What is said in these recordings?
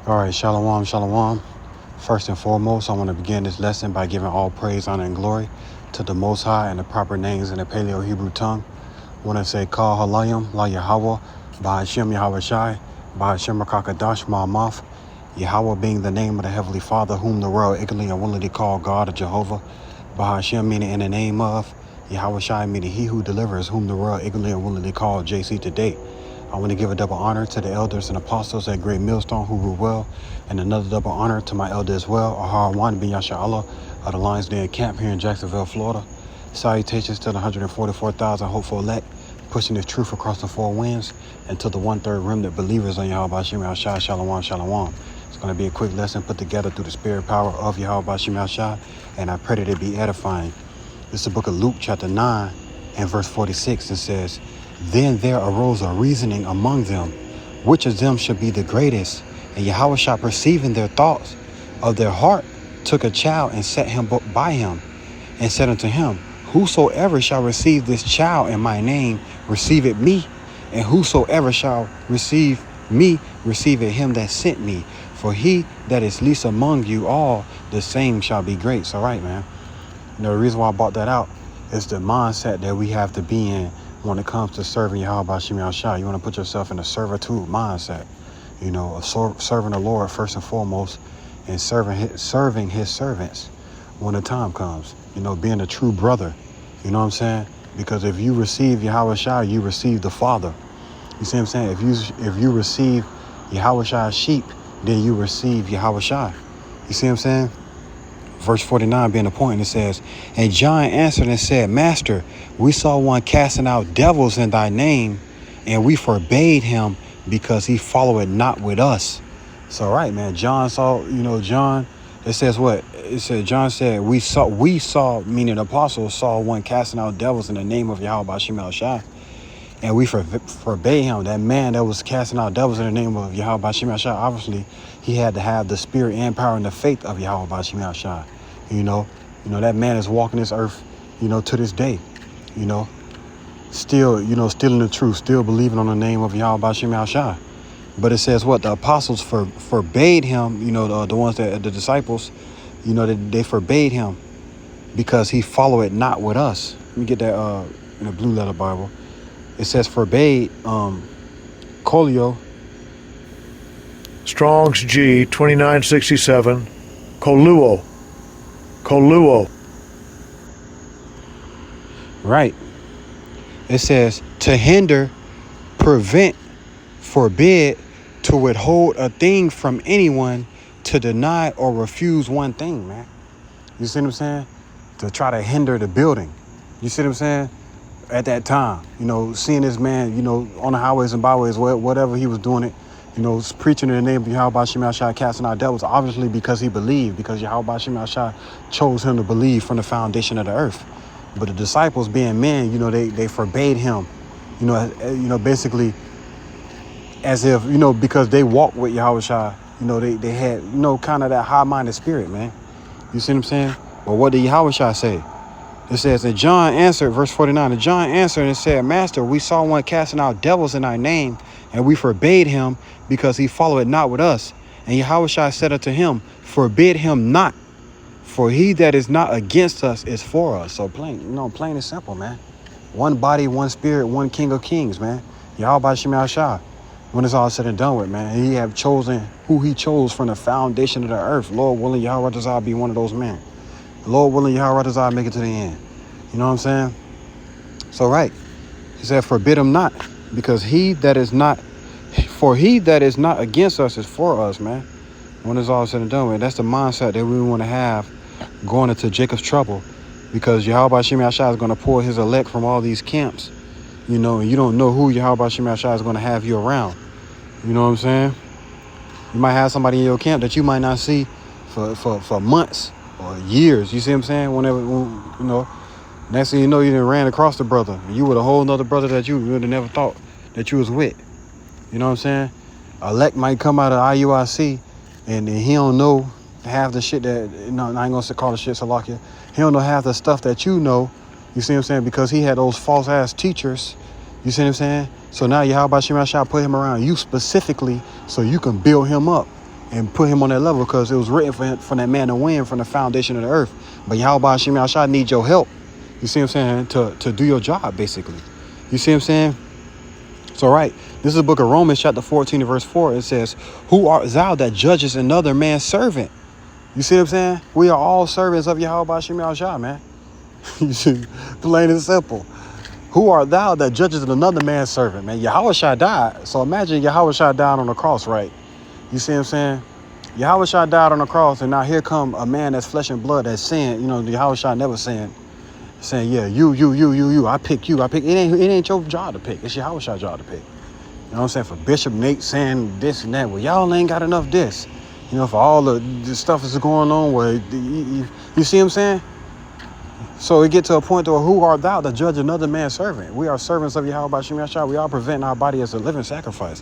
All right, shalom, shalom. First and foremost, I want to begin this lesson by giving all praise, honor, and glory to the Most High and the proper names in the Paleo-Hebrew tongue. I want to say, Kal Halayim, La Yahweh, Bahashem Yahweh Shai, Bahashem Rakakadash Ma'amath, Yahweh being the name of the Heavenly Father, whom the world ignorantly and willingly call God or Jehovah. Bahashem meaning in the name of, Yahweh Shai meaning he who delivers, whom the world ignorantly and willingly call JC today. I want to give a double honor to the elders and apostles at Great Millstone who rule well, and another double honor to my elder as well, Ahar bin Yasha Allah of the Lions Den Camp here in Jacksonville, Florida. Salutations to the 144,000 hopeful elect, pushing this truth across the four winds, and to the one-third remnant believers on Yahweh Bashim Al-Shai, Shalom, Shalom. It's going to be a quick lesson put together through the spirit power of Yahweh Bashim Al-Shai, and I pray that it be edifying. This is the book of Luke, chapter 9, and verse 46, and says, Then there arose a reasoning among them, which of them should be the greatest. And Yahushua, perceiving their thoughts of their heart, took a child and set him by him, and said unto him, Whosoever shall receive this child in my name, receive it me. And whosoever shall receive me, receive it him that sent me. For he that is least among you all, the same shall be great. So right, man. You know, the reason why I brought that out is the mindset that we have to be in when it comes to serving Yahweh Bashim Yahshua. You want to put yourself in a servitude mindset, you know, of serving the Lord first and foremost, and serving his servants when the time comes, you know, being a true brother, you know what I'm saying? Because if you receive Yahweh Shai, you receive the Father. You see what I'm saying? If you receive Yahweh Shai's sheep, then you receive Yahweh Shai. You see what I'm saying? Verse 49 being the point, it says, And John answered and said, Master, we saw one casting out devils in thy name, and we forbade him because he followed not with us. So right, man, John saw, you know, John, it says what? It said, John said, we saw, meaning the apostles saw one casting out devils in the name of Yahweh Bashim Al-Shai, and we forbade him. That man that was casting out devils in the name of Yahweh Bashim Al-Shai, obviously, he had to have the spirit and power and the faith of Yahweh Bashim Al-Shai. You know, that man is walking this earth, you know, to this day, you know, still in the truth, still believing on the name of Yahweh Bashim Al-Shai. But it says what? The apostles forbade him, you know, the ones that, the disciples, you know, they forbade him because he followed not with us. Let me get that in the Blue Letter Bible. It says forbade, Kolio. Strong's G, 2967, Koluo. Right. It says to hinder, prevent, forbid, to withhold a thing from anyone, to deny or refuse one thing, man. You see what I'm saying? To try to hinder the building. You see what I'm saying? At that time, you know, seeing this man, you know, on the highways and byways, whatever he was doing it, you know, preaching in the name of Yahweh Bashim Al-Shai, casting out devils, obviously because he believed, because Yahweh Bashim Al-Shai chose him to believe from the foundation of the earth. But the disciples, being men, you know, they forbade him, you know, basically as if, you know, because they walked with Yahweh Shai, you know, they had, you know, kind of that high-minded spirit, man. You see what I'm saying? But what did Yahweh Shai say? It says, and John answered, verse 49, and John answered and said, Master, we saw one casting out devils in thy name, and we forbade him because he followed not with us. And Yahushua said unto him, Forbid him not, for he that is not against us is for us. So plain and simple, man. One body, one spirit, one King of Kings, man. Yahweh Bashim Al-Shai. When it's all said and done with, man, he have chosen who he chose from the foundation of the earth. Lord willing, Yahweh Desire be one of those men. Lord willing, Yahweh Desire make it to the end. You know what I'm saying? So right. He said, forbid him not, because he that is not against us is for us, man. When it's all said and done with, that's the mindset that we want to have going into Jacob's trouble, because Yahweh Bashim Yahshua is going to pull his elect from all these camps, you know, and you don't know who Yahweh Bashim Yahshua is going to have you around. You know what I'm saying? You might have somebody in your camp that you might not see for months or years. You see what I'm saying? Whenever, you know, next thing you know, you done ran across the brother. And you with a whole nother brother that you would have never thought that you was with. You know what I'm saying? Elect might come out of IUIC and he don't know half the shit that, I ain't gonna call the shit Salakia. He don't know half the stuff that you know. You see what I'm saying? Because he had those false ass teachers. You see what I'm saying? So now Yahweh Bashim Yahshua put him around you specifically so you can build him up. and put him on that level because it was written for that man to win from the foundation of the earth. But Yahweh Hashem Yahshua need your help. You see what I'm saying? To do your job, basically. You see what I'm saying? So, right. This is the book of Romans, chapter 14, verse 4. It says, who art thou that judges another man's servant? You see what I'm saying? We are all servants of Yahweh Hashem Yahshua, man. You see, plain and simple. Who art thou that judges another man's servant, man? Yahushua died. So imagine Yahushua died on the cross, right? You see what I'm saying? Yahushua died on the cross, and now here come a man that's flesh and blood that's saying, you know, Yahushua never saying, yeah, you, I pick you. It ain't your job to pick. It's Yahushua's job to pick. You know what I'm saying? For Bishop Nate saying this and that, well, y'all ain't got enough this. You know, for all the stuff that's going on where, you see what I'm saying? So we get to a point where who art thou to judge another man's servant? We are servants of Yahweh Hashem Yahshua. We are presenting our body as a living sacrifice.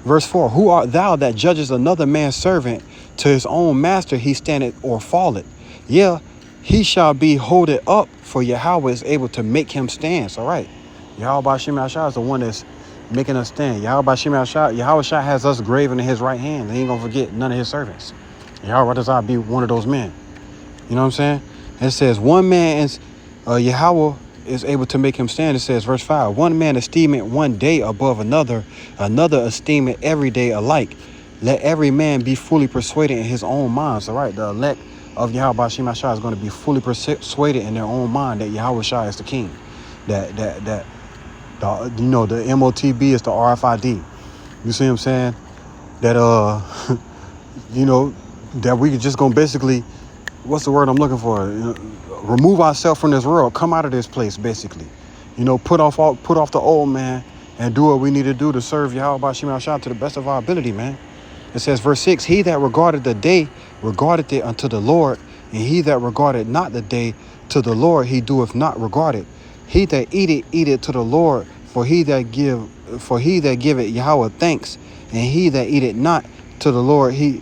Verse 4, who art thou that judges another man's servant? To his own master he standeth or falleth. Yeah, he shall be holded up, for Yahweh is able to make him stand. So right, Yahweh Hashem Yahshua is the one that's making us stand. Yahweh Hashem Yahshua has us graven in his right hand. He ain't gonna forget none of his servants. Yahweh does not be one of those men. You know what I'm saying? It says one man is Yahweh is able to make him stand. It says verse 5, one man esteemeth one day above another esteemeth every day alike. Let every man be fully persuaded in his own mind. So right, the elect of Yahweh Hashem Yahshua is going to be fully persuaded in their own mind that Yahweh Shai is the king. That you know, the MOTB is the RFID. You see what I'm saying? That you know, that we just gonna basically, what's the word I'm looking for? Remove ourselves from this world, come out of this place, basically. You know, put off the old man and do what we need to do to serve Yahweh Hashem Yahshua to the best of our ability, man. It says, verse 6, he that regarded the day regarded it unto the Lord, and he that regarded not the day to the Lord, he doeth not regard it. He that eateth to the Lord, for he that giveth Yahweh thanks, and he that eateth not to the Lord, he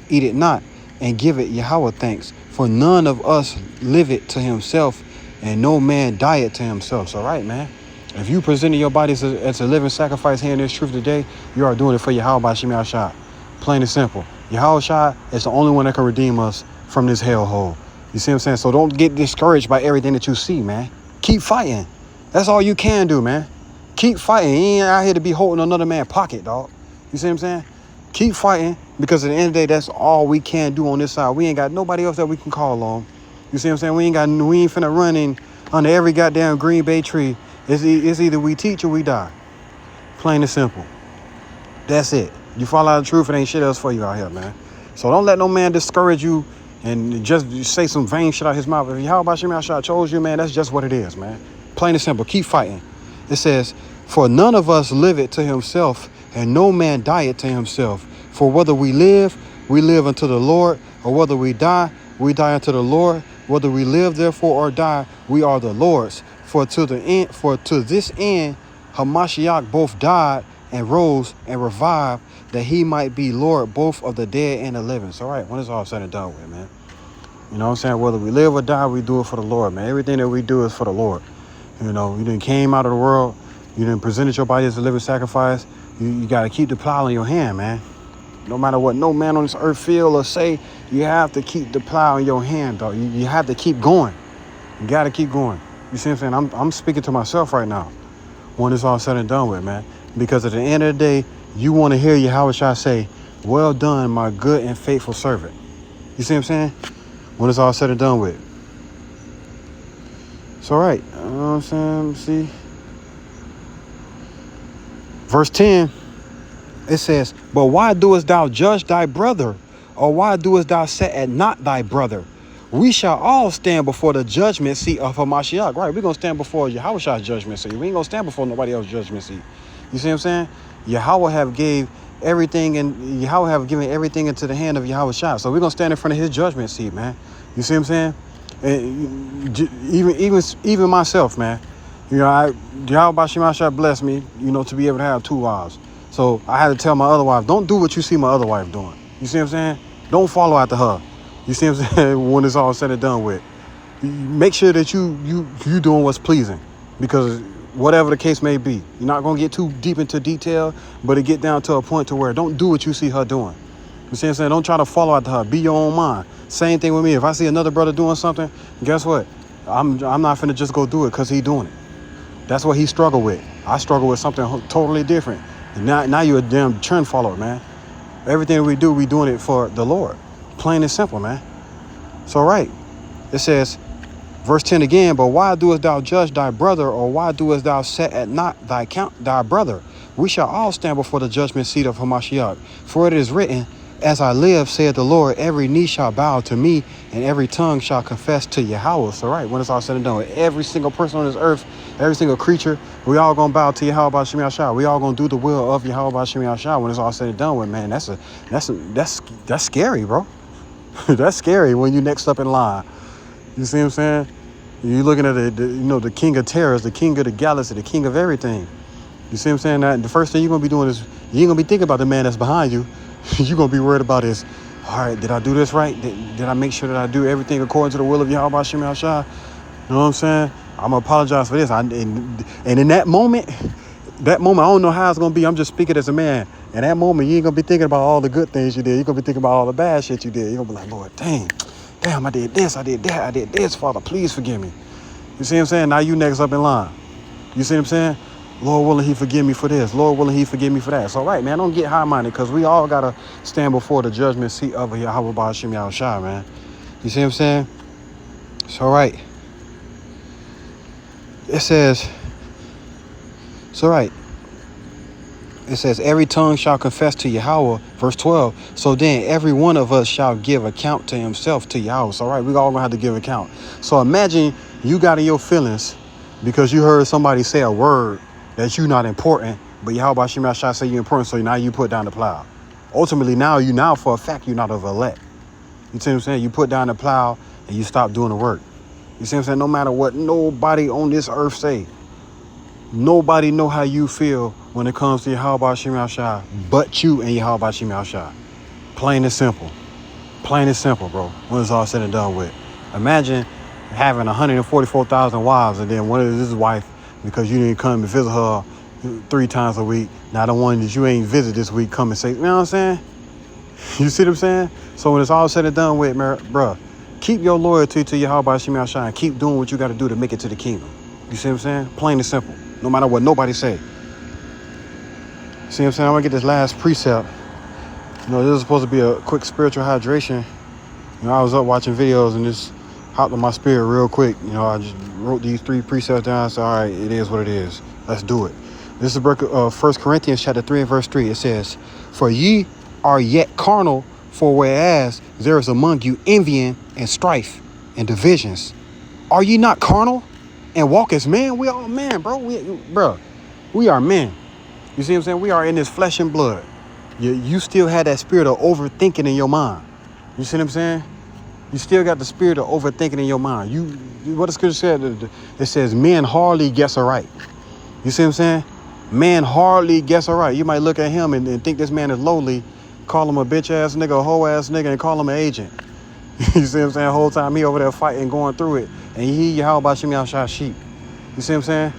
eateth not, and giveth Yahweh thanks. For none of us liveth to himself, and no man dieth to himself. So right, man. If you presented your body as a living sacrifice here in this truth today, you are doing it for Yahweh Hashem Yahshua. Plain and simple. Yahweh is the only one that can redeem us from this hellhole. You see what I'm saying? So don't get discouraged by everything that you see, man. Keep fighting. That's all you can do, man. Keep fighting. You ain't out here to be holding another man's pocket, dog. You see what I'm saying? Keep fighting, because at the end of the day, that's all we can do on this side. We ain't got nobody else that we can call on. You see what I'm saying? We ain't finna run in under every goddamn Green Bay tree. It's either we teach or we die. Plain and simple. That's it. You fall out of the truth, it ain't shit else for you out here, man. So don't let no man discourage you and just say some vain shit out his mouth. If Yahweh Hashem Yahshua chose you, man, that's just what it is, man. Plain and simple. Keep fighting. It says, for none of us liveth to himself, and no man dieth to himself. For whether we live unto the Lord, or whether we die unto the Lord. Whether we live therefore or die, we are the Lord's. For to this end Hamashiach both died and rose and revived, that he might be Lord both of the dead and the living. So right, when it's all said and done with, man. You know what I'm saying? Whether we live or die, we do it for the Lord, man. Everything that we do is for the Lord. You know, you done came out of the world, you done presented your body as a living sacrifice. You got to keep the plow in your hand, man. No matter what no man on this earth feel or say, you have to keep the plow in your hand, dog. You have to keep going. You got to keep going. You see what I'm saying? I'm speaking to myself right now when it's all said and done with, man. Because at the end of the day, you want to hear Yahweh Shai say, well done, my good and faithful servant. You see what I'm saying? When it's all said and done with. It's all right. You know what I'm saying? See? Verse 10, it says, but why doest thou judge thy brother? Or why doest thou set at naught thy brother? We shall all stand before the judgment seat of Hamashiach. Right, we're going to stand before Yahweh Shai's judgment seat. We ain't going to stand before nobody else's judgment seat. You see what I'm saying? Yahweh have given everything into the hand of Yahweh Shai. So we're going to stand in front of his judgment seat, man. You see what I'm saying? And even myself, man. You know, Yahweh Shai blessed me, you know, to be able to have 2 wives. So I had to tell my other wife, don't do what you see my other wife doing. You see what I'm saying? Don't follow after her. You see what I'm saying? When it's all said and done with, make sure that you doing what's pleasing, because whatever the case may be, you're not gonna get too deep into detail, but it get down to a point to where don't do what you see her doing. You see what I'm saying? Don't try to follow after her. Be your own mind. Same thing with me. If I see another brother doing something, guess what? I'm not finna just go do it because he doing it. That's what he struggled with. I struggle with something totally different. And now you're a damn trend follower, man. Everything we do, we doing it for the Lord. Plain and simple, man. So right, it says, verse 10 again, but why doest thou judge thy brother, or why doest thou set at naught thy brother? We shall all stand before the judgment seat of Hamashiach. For it is written, as I live, saith the Lord, every knee shall bow to me, and every tongue shall confess to Yahweh. So right, when it's all said and done, every single person on this earth, every single creature, we all gonna bow to Yahweh B'Shem Yahshua. We all gonna do the will of Yahweh B'Shem Yahshua when it's all said and done with, man. That's scary, bro. That's scary when you next up in line. You see what I'm saying? You're looking at the king of terrors, the king of the galaxy, the king of everything. You see what I'm saying? That the first thing you're gonna be doing is you ain't gonna be thinking about the man that's behind you. You're gonna be worried about is, all right, did I do this right? Did I make sure that I do everything according to the will of Yahweh B'Shem Yahshua? You know what I'm saying? I'm gonna apologize for this. And in that moment, I don't know how it's gonna be. I'm just speaking as a man. In that moment, you ain't gonna be thinking about all the good things you did. You're gonna be thinking about all the bad shit you did. You're gonna be like, Lord, damn, I did this, I did that, I did this, Father, please forgive me. You see what I'm saying? Now you next up in line. You see what I'm saying? Lord willing, he forgive me for this. Lord willing, he forgive me for that. So, right, man, don't get high-minded, because we all got to stand before the judgment seat of Yahweh B'Shem Yahshua, man. You see what I'm saying? So, right. It says, every tongue shall confess to Yahweh, verse 12. So then every one of us shall give account to himself, to Yahweh. So, right, we all gonna have to give account. So imagine you got in your feelings because you heard somebody say a word that you not important, but Yahweh B'Shem Yahshua say you important, so now you put down the plow. Ultimately, now for a fact, you're not of elect. You see what I'm saying? You put down the plow and you stop doing the work. You see what I'm saying? No matter what nobody on this earth say, nobody know how you feel when it comes to Yahweh B'Shem Yahshua but you and Yahweh B'Shem Yahshua. Plain and simple. Plain and simple, bro, when it's all said and done with. Imagine having 144,000 wives and then one of his wife, because you didn't come and visit her 3 times a week, now the one that you ain't visit this week come and say, you know what I'm saying? You see what I'm saying? So when it's all said and done with, bro, keep your loyalty to Yahweh B'Shem Yahshua and keep doing what you got to do to make it to the kingdom. You see what I'm saying? Plain and simple. No matter what nobody say. See what I'm saying? I'm going to get this last precept. You know, this is supposed to be a quick spiritual hydration. You know, I was up watching videos and just hopped on my spirit real quick. You know, I just wrote these 3 precepts down and said, all right, it is what it is. Let's do it. This is 1 Corinthians chapter 3 and verse 3. It says, for ye are yet carnal, for whereas there is among you envying and strife and divisions, are ye not carnal and walk as men? We all men, bro. We are men. You see what I'm saying? We are in this flesh and blood. You still had that spirit of overthinking in your mind. You see what I'm saying? You still got the spirit of overthinking in your mind. What the scripture said, it says men hardly guess aright. You see what I'm saying? Man hardly guess aright. You might look at him and think this man is lowly, call him a bitch ass nigga, a hoe ass nigga, and call him an agent. You see what I'm saying? The whole time he over there fighting, going through it, and he Yahweh B'Shem Yahshua sheep. You see what I'm saying?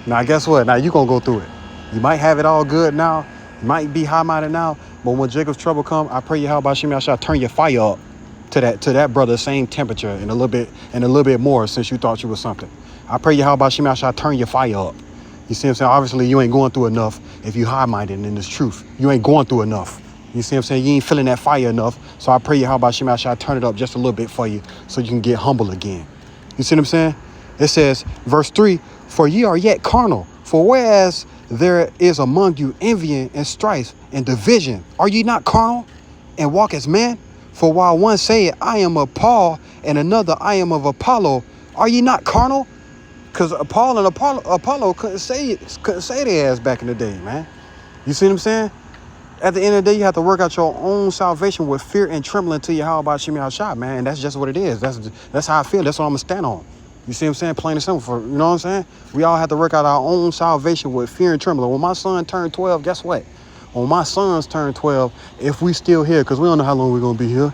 Now guess what? Now you gonna go through it. You might have it all good now. You might be high-minded now, but when Jacob's trouble come, I pray Yahweh B'Shem Yahshua turn your fire up to that brother's same temperature and a little bit more since you thought you was something. I pray Yahweh B'Shem Yahshua turn your fire up. You see what I'm saying? Obviously, you ain't going through enough if you high-minded in this truth. You ain't going through enough. You see what I'm saying? You ain't feeling that fire enough. So I pray Yahweh B'Shem Yahshua turn it up just a little bit for you so you can get humble again. You see what I'm saying? It says, verse 3, for ye are yet carnal, for whereas there is among you envying and strife and division, are ye not carnal and walk as men? For while one saith, I am of Paul, and another, I am of Apollo, are ye not carnal? Because Paul and Apollo couldn't say their ass back in the day, man. You see what I'm saying? At the end of the day, you have to work out your own salvation with fear and trembling to Yahweh B'Shem Yahshua, man. And that's just what it is. That's how I feel. That's what I'm going to stand on. You see what I'm saying? Plain and simple. You know what I'm saying? We all have to work out our own salvation with fear and trembling. When my son turned 12, guess what? When my sons turn 12, if we still here, because we don't know how long we're going to be here.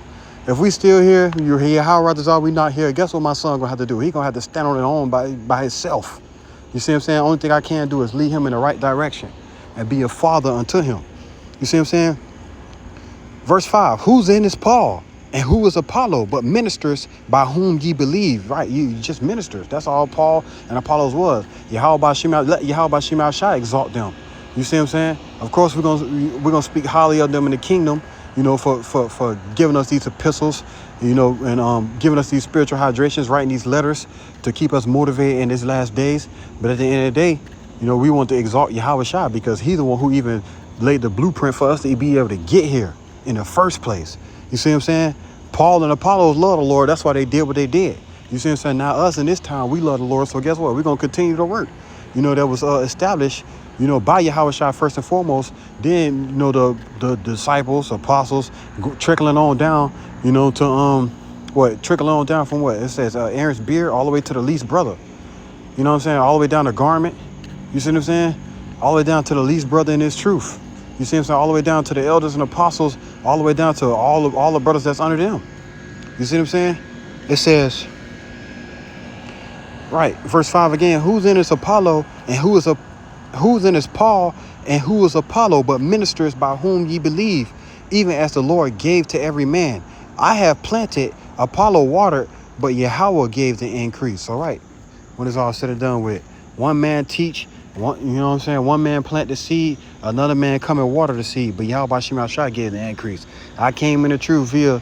If we still here, you're here, how others are we not here? Guess what my son going to have to do? He going to have to stand on his own by himself. You see what I'm saying? The only thing I can do is lead him in the right direction and be a father unto him. You see what I'm saying? Verse 5, whose end is Paul? And who is Apollo, but ministers by whom ye believe? Right, you just ministers. That's all Paul and Apollos was. Let Yahweh Shema Shai exalt them. You see what I'm saying? Of course, we're gonna speak highly of them in the kingdom, you know, for giving us these epistles, you know, and giving us these spiritual hydrations, writing these letters to keep us motivated in these last days. But at the end of the day, you know, we want to exalt Yahweh Shai because he's the one who even laid the blueprint for us to be able to get here in the first place. You see what I'm saying? Paul and Apollos love the Lord. That's why they did what they did. You see what I'm saying? Now us in this time, we love the Lord. So guess what? We're going to continue to work. You know, that was established, you know, by Yahweh Shai first and foremost. Then, you know, the disciples, apostles, trickling on down, you know, to, trickling on down from what? It says Aaron's beard all the way to the least brother. You know what I'm saying? All the way down to garment. You see what I'm saying? All the way down to the least brother in his truth. You see what I'm saying? All the way down to the elders and apostles, all the way down to all the brothers that's under them. You see what I'm saying? It says, right, verse 5 again, whose in is Apollo and whose in is Paul and who is Apollo, but ministers by whom ye believe, even as the Lord gave to every man. I have planted, Apollo watered, but Yahweh gave the increase. All right, when it's all said and done with, one man teach, one, you know what I'm saying? One man plant the seed, another man come and water the seed, but Yahweh Shema Shai gave the increase. I came in the truth via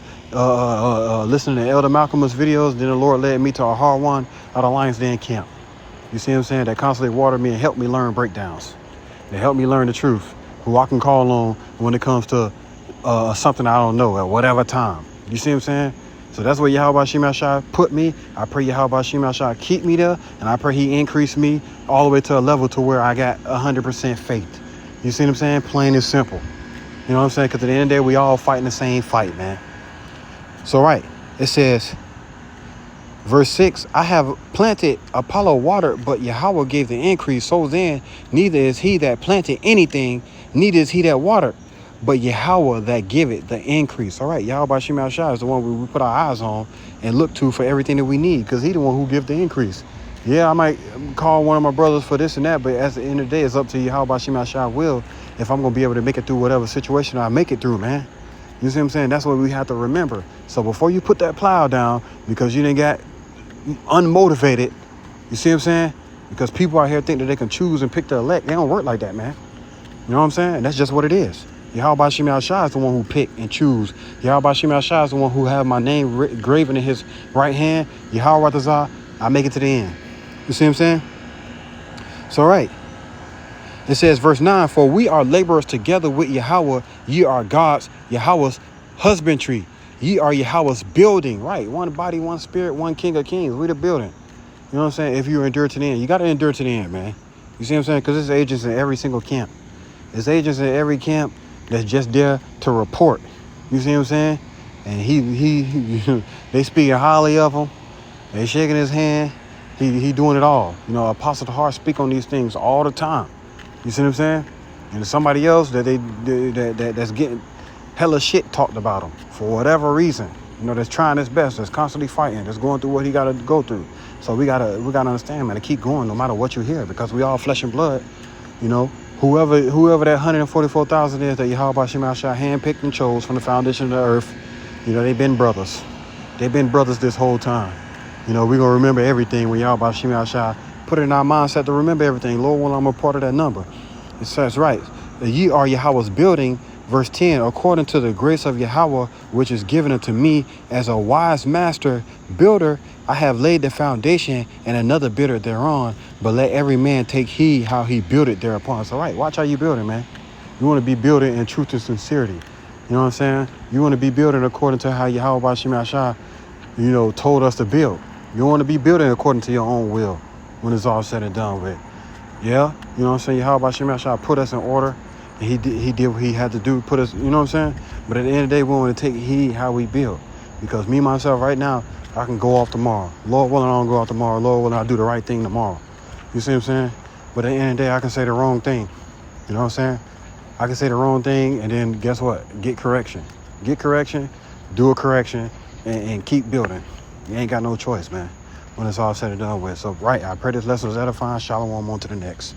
listening to Elder Malcolm's videos. Then the Lord led me to a hard one out of Lions Den camp. You see what I'm saying? That constantly watered me and helped me learn breakdowns. They helped me learn the truth, who I can call on when it comes to something I don't know at whatever time. You see what I'm saying? So that's where Yahweh Shema Shai put me. I pray Yahweh Shema Shai keep me there, and I pray he increase me all the way to a level to where I got 100% faith. You see what I'm saying? Plain and simple. You know what I'm saying? Because at the end of the day, we all fighting the same fight, man. So right, it says, verse 6, I have planted, Apollo watered, but Yahweh gave the increase. So then, neither is he that planted anything, neither is he that watered, but Yahweh that giveth the increase. All right, Yahweh Shema Shai is the one we put our eyes on and look to for everything that we need, because he's the one who gives the increase. Yeah, I might call one of my brothers for this and that, but at the end of the day, it's up to Yahweh Shema Shai will if I'm going to be able to make it through whatever situation I make it through, man. You see what I'm saying? That's what we have to remember. So before you put that plow down because you didn't got unmotivated, you see what I'm saying? Because people out here think that they can choose and pick the elect. They don't work like that, man. You know what I'm saying? That's just what it is. Yahweh Shema Shai is the one who pick and choose. Yahweh Shema Shai is the one who have my name graven in his right hand. Yahweh Tazah, I make it to the end. You see what I'm saying? So right. It says, verse 9, for we are laborers together with Yahweh. Ye are God's, Yahweh's husbandry. Ye are Yahweh's building. Right. One body, one spirit, one King of Kings. We the building. You know what I'm saying? If you endure to the end, you got to endure to the end, man. You see what I'm saying? Because there's agents in every single camp. There's agents in every camp that's just there to report. You see what I'm saying? And he they speaking highly of him. They shaking his hand. He doing it all. You know, Apostle Tahar speak on these things all the time. You see what I'm saying? And there's somebody else that's getting hella shit talked about him for whatever reason. You know, that's trying his best, that's constantly fighting, that's going through what he got to go through. So we gotta understand, man, to keep going no matter what you hear, because we all flesh and blood. You know, whoever that 144,000 is that Yahweh Shema Shai handpicked and chose from the foundation of the earth, you know, they've been brothers. They've been brothers this whole time. You know, we're gonna remember everything when Yahweh Shema Shai put it in our mindset to remember everything. Lord, well, I'm a part of that number. It says, right, ye are Yahweh's building, verse 10, according to the grace of Yahweh, which is given unto me as a wise master builder, I have laid the foundation and another builder thereon, but let every man take heed how he builded thereupon. So, right, watch how you building, man. You want to be building in truth and sincerity. You know what I'm saying? You want to be building according to how Yahweh Shema Shai, you know, told us to build. You don't want to be building according to your own will when it's all said and done with. Yeah, you know what I'm saying? Yahweh Shema Shai put us in order, and he did what he had to do, put us, you know what I'm saying? But at the end of the day, we want to take heed how we build. Because me, myself, right now, I can go off tomorrow. Lord willing, I don't go off tomorrow. Lord willing, I do the right thing tomorrow. You see what I'm saying? But at the end of the day, I can say the wrong thing. You know what I'm saying? I can say the wrong thing, and then guess what? Get correction. Get correction, do a correction, and keep building. You ain't got no choice, man, when it's all said and done with. So, right, I pray this lesson was edifying. Shalom, on to the next.